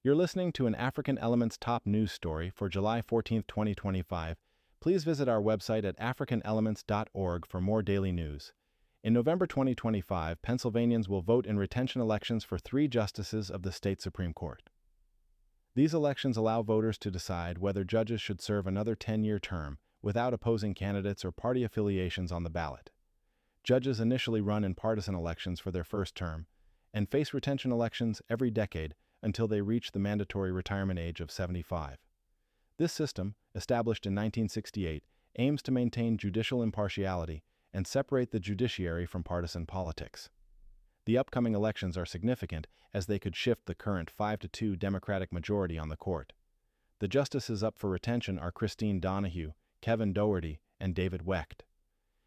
You're listening to an African Elements top news story for July 14, 2025. Please visit our website at africanelements.org for more daily news. In November 2025, Pennsylvanians will vote in retention elections for 3 justices of the state Supreme Court. These elections allow voters to decide whether judges should serve another 10-year term without opposing candidates or party affiliations on the ballot. Judges initially run in partisan elections for their first term and face retention elections every decade until they reach the mandatory retirement age of 75. This system, established in 1968, aims to maintain judicial impartiality and separate the judiciary from partisan politics. The upcoming elections are significant as they could shift the current 5-2 Democratic majority on the court. The justices up for retention are Christine Donahue, Kevin Dougherty, and David Wecht.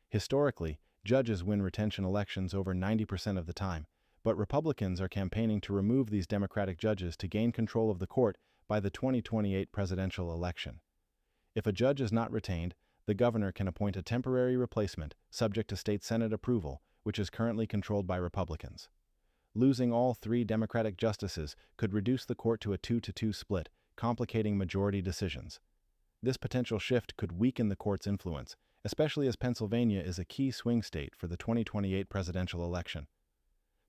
Historically, judges win retention elections over 90% of the time, but Republicans are campaigning to remove these Democratic judges to gain control of the court by the 2028 presidential election. If a judge is not retained, the governor can appoint a temporary replacement subject to state Senate approval, which is currently controlled by Republicans. Losing all 3 Democratic justices could reduce the court to a 2-2 split, complicating majority decisions. This potential shift could weaken the court's influence, especially as Pennsylvania is a key swing state for the 2028 presidential election.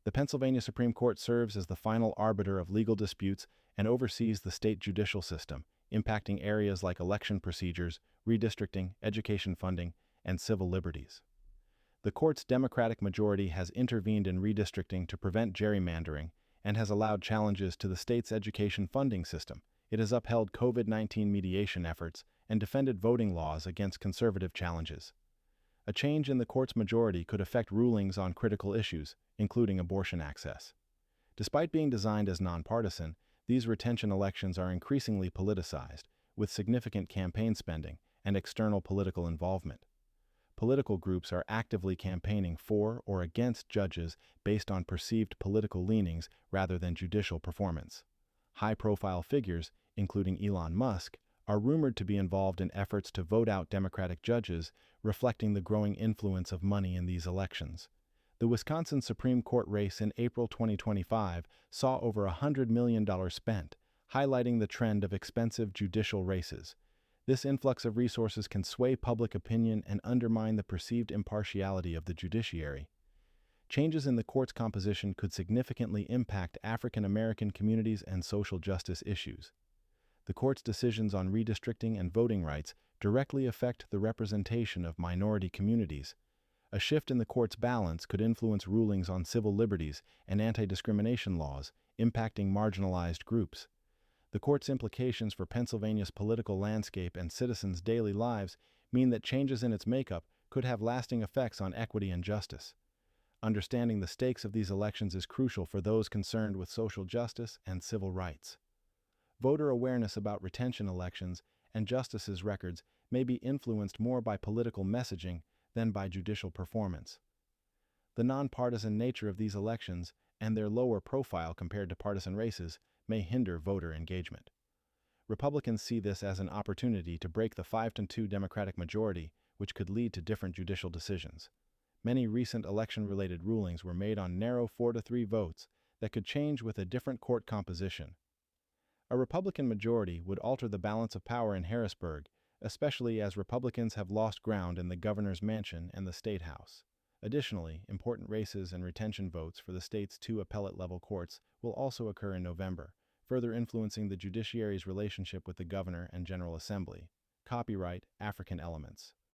The Pennsylvania Supreme Court serves as the final arbiter of legal disputes and oversees the state judicial system, impacting areas like election procedures, redistricting, education funding, and civil liberties. The court's Democratic majority has intervened in redistricting to prevent gerrymandering and has allowed challenges to the state's education funding system. It has upheld COVID-19 mediation efforts and defended voting laws against conservative challenges. A change in the court's majority could affect rulings on critical issues, including abortion access. Despite being designed as nonpartisan, these retention elections are increasingly politicized, with significant campaign spending and external political involvement. Political groups are actively campaigning for or against judges based on perceived political leanings rather than judicial performance. High-profile figures, including Elon Musk, are rumored to be involved in efforts to vote out Democratic judges, reflecting the growing influence of money in these elections. The Wisconsin Supreme Court race in April 2025 saw over $100 million spent, highlighting the trend of expensive judicial races. This influx of resources can sway public opinion and undermine the perceived impartiality of the judiciary. Changes in the court's composition could significantly impact African American communities and social justice issues. The court's decisions on redistricting and voting rights directly affect the representation of minority communities. A shift in the court's balance could influence rulings on civil liberties and anti-discrimination laws, impacting marginalized groups. The court's implications for Pennsylvania's political landscape and citizens' daily lives mean that changes in its makeup could have lasting effects on equity and justice. Understanding the stakes of these elections is crucial for those concerned with social justice and civil rights. Voter awareness about retention elections and justices' records may be influenced more by political messaging than by judicial performance. The nonpartisan nature of these elections and their lower profile compared to partisan races may hinder voter engagement. Republicans see this as an opportunity to break the 5-2 Democratic majority, which could lead to different judicial decisions. Many recent election-related rulings were made on narrow 4-3 votes that could change with a different court composition. A Republican majority would alter the balance of power in Harrisburg, especially as Republicans have lost ground in the governor's mansion and the state house. Additionally, important races and retention votes for the state's 2 appellate-level courts will also occur in November, further influencing the judiciary's relationship with the governor and General Assembly. Copyright African Elements.